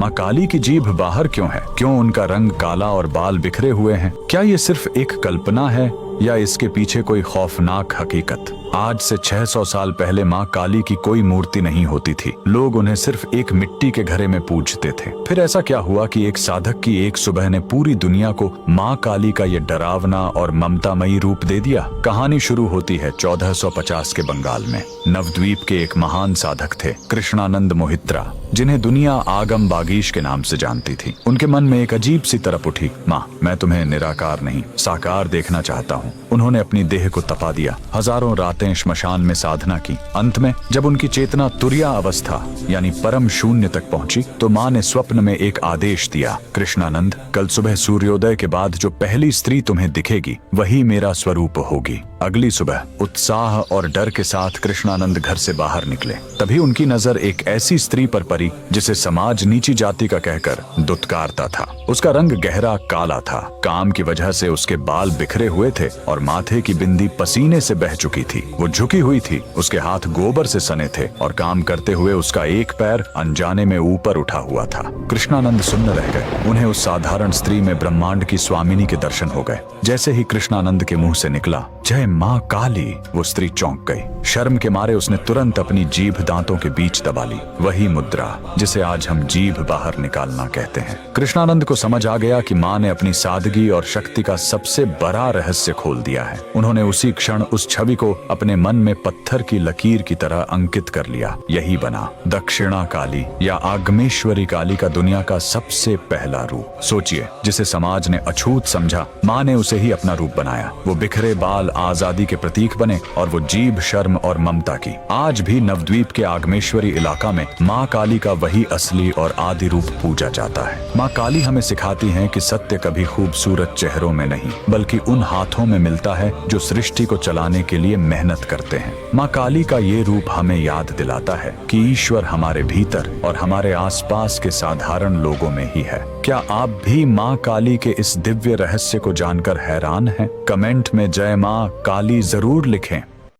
माँ काली की जीभ बाहर क्यों है? क्यों उनका रंग काला और बाल बिखरे हुए हैं? क्या ये सिर्फ एक कल्पना है या इसके पीछे कोई खौफनाक हकीकत? आज से 600 साल पहले माँ काली की कोई मूर्ति नहीं होती थी। लोग उन्हें सिर्फ एक मिट्टी के घड़े में पूजते थे। फिर ऐसा क्या हुआ कि एक साधक की एक सुबह ने पूरी दुनिया को माँ काली का ये डरावना और ममतामयी रूप दे दिया? कहानी शुरू होती है 1450 के बंगाल में। नवद्वीप के एक महान साधक थे कृष्णानंद मोहित्रा, जिन्हें दुनिया आगम बागीश के नाम से जानती थी। उनके मन में एक अजीब सी तड़प उठी, माँ मैं तुम्हें निराकार नहीं साकार देखना चाहता हूँ। उन्होंने अपनी देह को तपा दिया, हजारों रातें श्मशान में साधना की। अंत में जब उनकी चेतना तुरिया अवस्था यानी परम शून्य तक पहुंची तो माँ ने स्वप्न में एक आदेश दिया, कृष्णानंद कल सुबह सूर्योदय के बाद जो पहली स्त्री तुम्हें दिखेगी वही मेरा स्वरूप होगी। अगली सुबह उत्साह और डर के साथ कृष्णानंद घर से बाहर निकले। तभी उनकी नजर एक ऐसी स्त्री पर पड़ी जिसे समाज नीची जाति का कहकर दुत्कारता था। उसका रंग गहरा काला था, काम की वजह से उसके बाल बिखरे हुए थे और माथे की बिंदी पसीने से बह चुकी थी। वो झुकी हुई थी, उसके हाथ गोबर से सने थे और काम करते हुए उसका एक पैर अनजाने में ऊपर उठा हुआ था। कृष्णानंद सुन्न रह गए। उन्हें उस साधारण स्त्री में ब्रह्मांड की स्वामिनी के दर्शन हो गए। जैसे ही कृष्णानंद के मुंह से निकला जय माँ काली, वो स्त्री चौंक गई। शर्म के मारे उसने तुरंत अपनी जीभ दांतों के बीच दबा ली, वही मुद्रा जिसे आज हम जीभ बाहर निकालना कहते हैं। कृष्णानंद को समझ आ गया कि माँ ने अपनी सादगी और शक्ति का सबसे बड़ा रहस्य खोल दिया है। उन्होंने उसी क्षण उस छवि को अपने मन में पत्थर की लकीर की तरह अंकित कर लिया। यही बना दक्षिणा काली या आगमेश्वरी काली का दुनिया का सबसे पहला रूप। सोचिए, जिसे समाज ने अछूत समझा, माँ ने उसे ही अपना रूप बनाया। वो बिखरे बाल आजादी के प्रतीक बने और वो जीभ शर्म और ममता की। आज भी नवद्वीप के आगमेश्वरी इलाका में माँ काली का वही असली और आदि रूप पूजा जाता है। माँ काली हमें सिखाती हैं कि सत्य कभी खूबसूरत चेहरों में नहीं बल्कि उन हाथों में मिलता है जो सृष्टि को चलाने के लिए मेहनत करते हैं। माँ काली का ये रूप हमें याद दिलाता है कि ईश्वर हमारे भीतर और हमारे आसपास के साधारण लोगों में ही है। क्या आप भी माँ काली के इस दिव्य रहस्य को जानकर हैरान हैं? कमेंट में जय माँ काली जरूर लिखें।